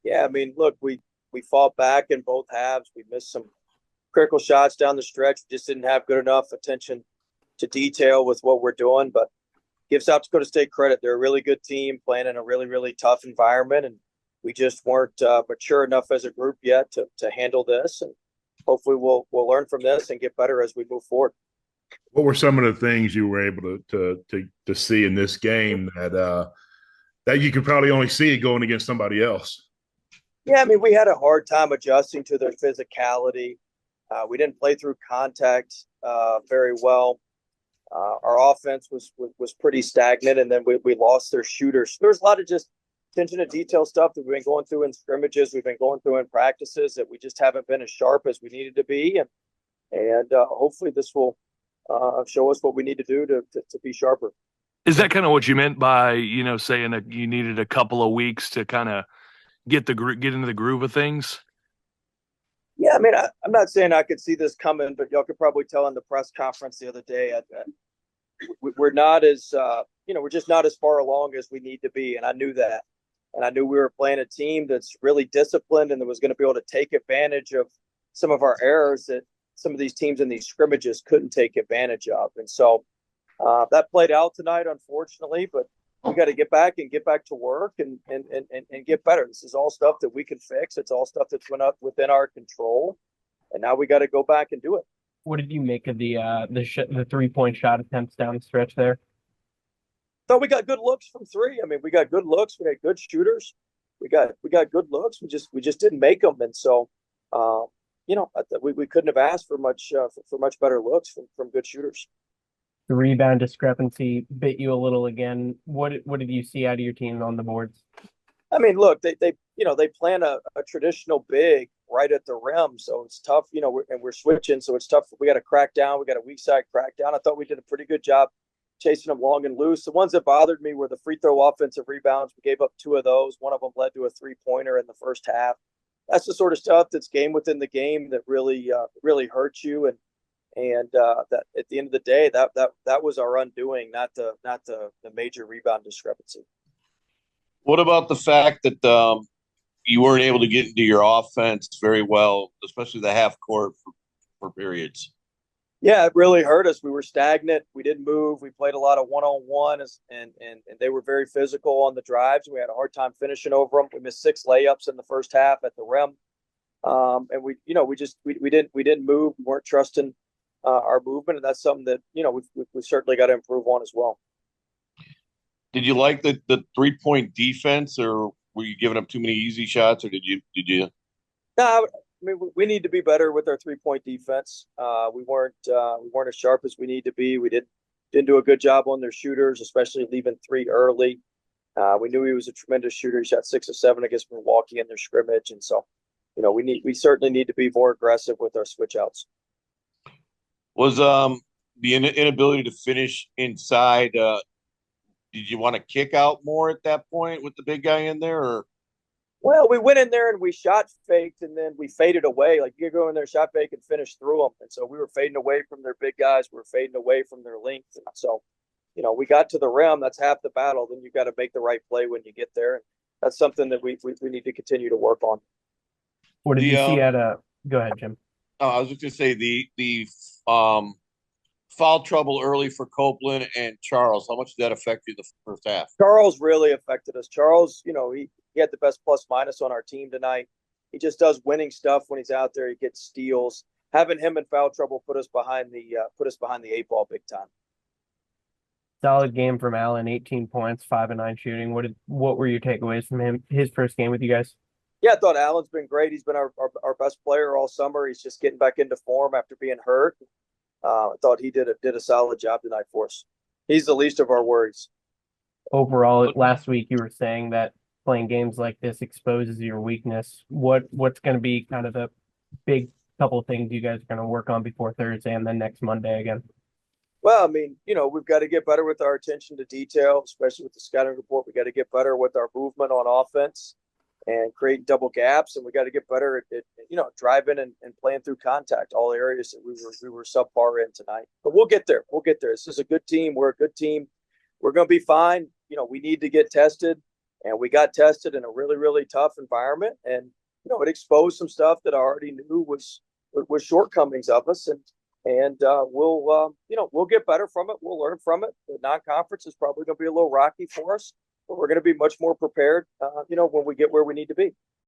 Yeah, I mean, look, we fought back in both halves. We missed some critical shots down the stretch. We just didn't have good enough attention to detail with what we're doing. But give South Dakota State credit; they're a really good team playing in a really tough environment, and we just weren't mature enough as a group yet to handle this. And hopefully, we'll learn from this and get better as we move forward. What were some of the things you were able to see in this game that you could probably only see it going against somebody else? Yeah, I mean, we had a hard time adjusting to their physicality. We didn't play through contact very well. Our offense was pretty stagnant, and then we lost their shooters. There's a lot of just attention to detail stuff that we've been going through in scrimmages, we've been going through in practices that we just haven't been as sharp as we needed to be, and hopefully this will show us what we need to do to be sharper. Is that kind of what you meant by, saying that you needed a couple of weeks to kind of get into the groove of things? Yeah, I mean, I'm not saying I could see this coming, but y'all could probably tell in the press conference the other day, we're not as, we're just not as far along as we need to be. And I knew that. And I knew we were playing a team that's really disciplined and that was going to be able to take advantage of some of our errors that some of these teams in these scrimmages couldn't take advantage of. And so that played out tonight, unfortunately, but we got to get back to work and get better. This is all stuff that we can fix. It's all stuff that's within our control. And now we got to go back and do it. What did you make of the 3-point shot attempts down the stretch there? So we got good looks from three. I mean, we got good looks. We got good shooters. We got good looks. We just didn't make them. And so, we couldn't have asked for much better looks from good shooters. The rebound discrepancy bit you a little again. What did you see out of your team on the boards? I mean, look, they plan a traditional big right at the rim, so it's tough, we're switching, so it's tough. We got to crack down. We got a weak side crack down. I thought we did a pretty good job chasing them long and loose. The ones that bothered me were the free throw offensive rebounds. We gave up two of those. One of them led to a 3-pointer in the first half. That's the sort of stuff that's game within the game that really hurts you. And that at the end of the day, that was our undoing, not the major rebound discrepancy. What about the fact that you weren't able to get into your offense very well, especially the half court for periods? Yeah, it really hurt us. We were stagnant. We didn't move. We played a lot of one-on-one, and they were very physical on the drives. We had a hard time finishing over them. We missed 6 layups in the first half at the rim, and we didn't move. We weren't trusting our movement, and that's something that we certainly got to improve on as well. Did you like the 3-point defense, or were you giving up too many easy shots, or did you? No, I mean, we need to be better with our 3-point defense. We weren't as sharp as we need to be. We didn't do a good job on their shooters, especially leaving 3 early. We knew he was a tremendous shooter. He shot 6 of 7 against Milwaukee in their scrimmage, and so we certainly need to be more aggressive with our switch outs. Was the inability to finish inside? Did you want to kick out more at that point with the big guy in there, or? Well, we went in there and we shot faked, and then we faded away. Like, you go in there, shot fake, and finish through them. And so we were fading away from their big guys. We were fading away from their length. And so, we got to the rim. That's half the battle. Then you got to make the right play when you get there. And that's something that we need to continue to work on. What did you see at a? Go ahead, Jim. I was just going to say the foul trouble early for Copeland and Charles. How much did that affect you the first half? Charles really affected us. Charles, he had the best plus minus on our team tonight. He just does winning stuff when he's out there. He gets steals. Having him in foul trouble put us behind the 8 ball big time. Solid game from Allen, 18 points, 5 of 9 shooting. What were your takeaways from him? His first game with you guys? Yeah, I thought Allen's been great. He's been our best player all summer. He's just getting back into form after being hurt. I thought he did a solid job tonight for us. He's the least of our worries. Overall, last week you were saying that playing games like this exposes your weakness. What's going to be kind of the big couple of things you guys are going to work on before Thursday and then next Monday again? Well, I mean, we've got to get better with our attention to detail, especially with the scouting report. We got to get better with our movement on offense and create double gaps, and we got to get better at driving and playing through contact, all areas that we were subpar in tonight. But we'll get there. This is a good team. We're a good team. We're going to be fine. We need to get tested. and we got tested in a really, really tough environment. And, it exposed some stuff that I already knew was shortcomings of us. And we'll get better from it. We'll learn from it. The non-conference is probably going to be a little rocky for us, but we're going to be much more prepared, when we get where we need to be.